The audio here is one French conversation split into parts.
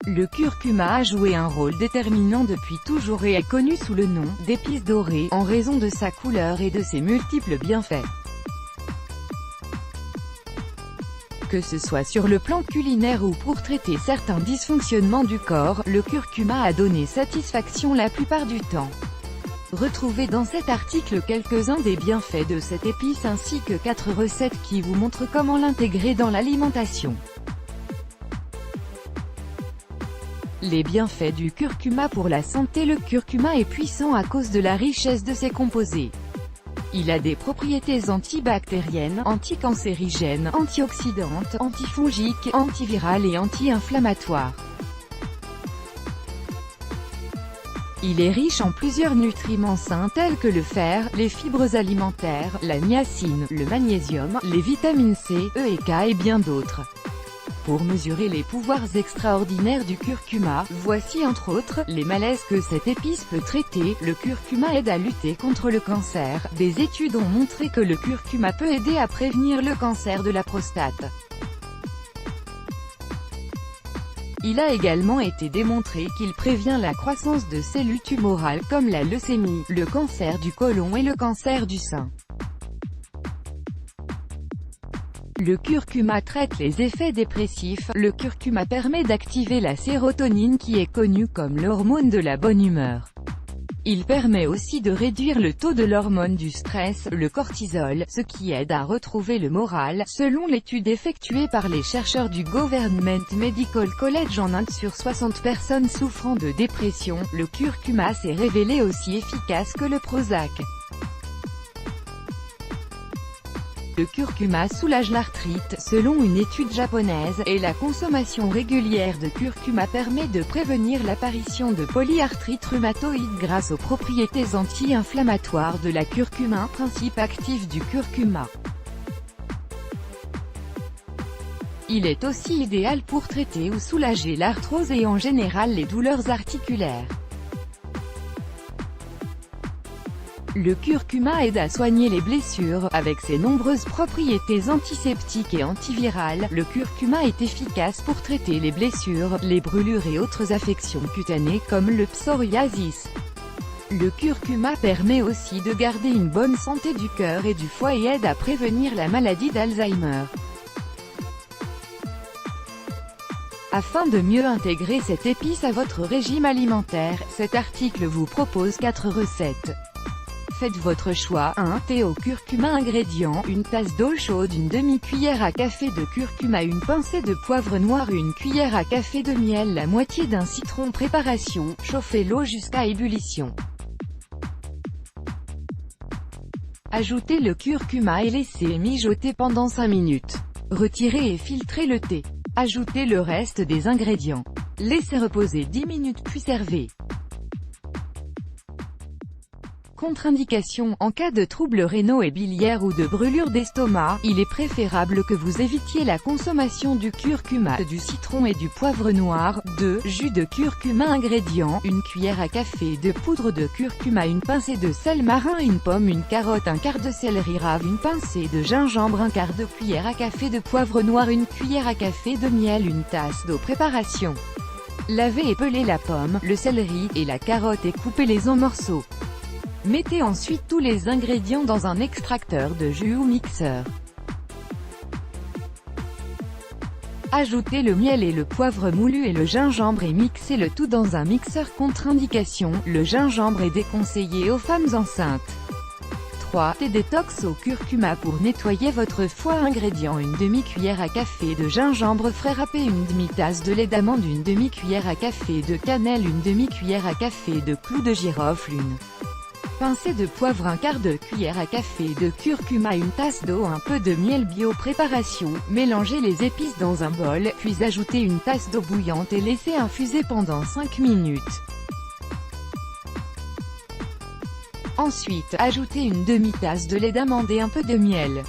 Le curcuma a joué un rôle déterminant depuis toujours et est connu sous le nom d'épice dorée, en raison de sa couleur et de ses multiples bienfaits. Que ce soit sur le plan culinaire ou pour traiter certains dysfonctionnements du corps, le curcuma a donné satisfaction la plupart du temps. Retrouvez dans cet article quelques-uns des bienfaits de cette épice ainsi que 4 recettes qui vous montrent comment l'intégrer dans l'alimentation. Les bienfaits du curcuma pour la santé. Le curcuma est puissant à cause de la richesse de ses composés. Il a des propriétés antibactériennes, anticancérigènes, antioxydantes, antifongiques, antivirales et anti-inflammatoires. Il est riche en plusieurs nutriments sains tels que le fer, les fibres alimentaires, la niacine, le magnésium, les vitamines C, E et K et bien d'autres. Pour mesurer les pouvoirs extraordinaires du curcuma, voici entre autres, les malaises que cette épice peut traiter. Le curcuma aide à lutter contre le cancer. Des études ont montré que le curcuma peut aider à prévenir le cancer de la prostate. Il a également été démontré qu'il prévient la croissance de cellules tumorales comme la leucémie, le cancer du côlon et le cancer du sein. Le curcuma traite les effets dépressifs. Le curcuma permet d'activer la sérotonine qui est connue comme l'hormone de la bonne humeur. Il permet aussi de réduire le taux de l'hormone du stress, le cortisol, ce qui aide à retrouver le moral. Selon l'étude effectuée par les chercheurs du Government Medical College en Inde sur 60 personnes souffrant de dépression, le curcuma s'est révélé aussi efficace que le Prozac. Le curcuma soulage l'arthrite, selon une étude japonaise, et la consommation régulière de curcuma permet de prévenir l'apparition de polyarthrite rhumatoïde grâce aux propriétés anti-inflammatoires de la curcuma, principe actif du curcuma. Il est aussi idéal pour traiter ou soulager l'arthrose et en général les douleurs articulaires. Le curcuma aide à soigner les blessures. Avec ses nombreuses propriétés antiseptiques et antivirales, le curcuma est efficace pour traiter les blessures, les brûlures et autres affections cutanées comme le psoriasis. Le curcuma permet aussi de garder une bonne santé du cœur et du foie et aide à prévenir la maladie d'Alzheimer. Afin de mieux intégrer cette épice à votre régime alimentaire, cet article vous propose 4 recettes. Faites votre choix. 1. Thé au curcuma. Ingrédients: une tasse d'eau chaude, une demi-cuillère à café de curcuma, une pincée de poivre noir, une cuillère à café de miel, la moitié d'un citron. Préparation: chauffez l'eau jusqu'à ébullition. Ajoutez le curcuma et laissez mijoter pendant 5 minutes. Retirez et filtrez le thé. Ajoutez le reste des ingrédients. Laissez reposer 10 minutes puis servez. Contre-indication: en cas de troubles rénaux et biliaires ou de brûlure d'estomac, il est préférable que vous évitiez la consommation du curcuma, du citron et du poivre noir. 2. Jus de curcuma. Ingrédients: une cuillère à café de poudre de curcuma, une pincée de sel marin, une pomme, une carotte, un quart de céleri rave, une pincée de gingembre, un quart de cuillère à café de poivre noir, une cuillère à café de miel, une tasse d'eau. Préparation: lavez et pelez la pomme, le céleri et la carotte et coupez-les en morceaux. Mettez ensuite tous les ingrédients dans un extracteur de jus ou mixeur. Ajoutez le miel et le poivre moulu et le gingembre et mixez le tout dans un mixeur. Contre-indication: le gingembre est déconseillé aux femmes enceintes. 3. Thé détox au curcuma pour nettoyer votre foie. Ingrédients: une demi-cuillère à café de gingembre frais râpé, une demi-tasse de lait d'amande, une demi-cuillère à café de cannelle, une demi-cuillère à café de clous de girofle, une pincée de poivre, un quart de cuillère à café de curcuma, une tasse d'eau, un peu de miel bio. Préparation: mélangez les épices dans un bol, puis ajoutez une tasse d'eau bouillante et laissez infuser pendant 5 minutes. Ensuite, ajoutez une demi-tasse de lait d'amande et un peu de miel.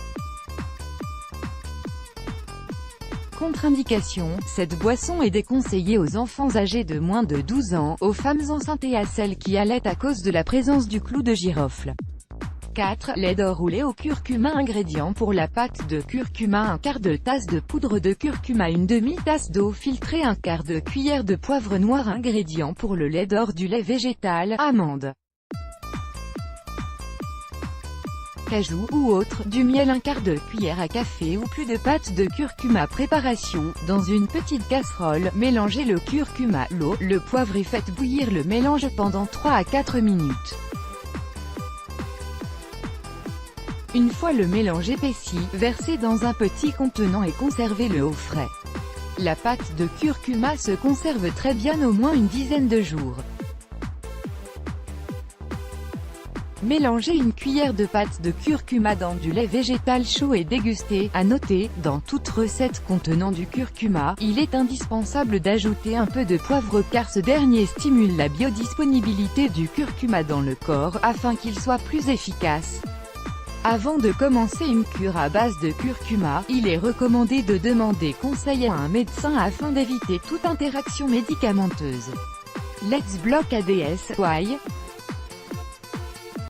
Contre-indication: cette boisson est déconseillée aux enfants âgés de moins de 12 ans, aux femmes enceintes et à celles qui allaitent à cause de la présence du clou de girofle. 4. Lait d'or roulé au curcuma. Ingrédients pour la pâte de curcuma: un quart de tasse de poudre de curcuma, une demi-tasse d'eau filtrée, un quart de cuillère de poivre noir. Ingrédients pour le lait d'or: du lait végétal, amandes, cajou ou autre, du miel, un quart de cuillère à café ou plus de pâte de curcuma. Préparation: dans une petite casserole, mélangez le curcuma, l'eau, le poivre et faites bouillir le mélange pendant 3 à 4 minutes. Une fois le mélange épaissi, versez dans un petit contenant et conservez-le au frais. La pâte de curcuma se conserve très bien au moins une dizaine de jours. Mélangez une cuillère de pâte de curcuma dans du lait végétal chaud et dégustez. À noter, dans toute recette contenant du curcuma, il est indispensable d'ajouter un peu de poivre car ce dernier stimule la biodisponibilité du curcuma dans le corps, afin qu'il soit plus efficace. Avant de commencer une cure à base de curcuma, il est recommandé de demander conseil à un médecin afin d'éviter toute interaction médicamenteuse. Let's block ADS, why?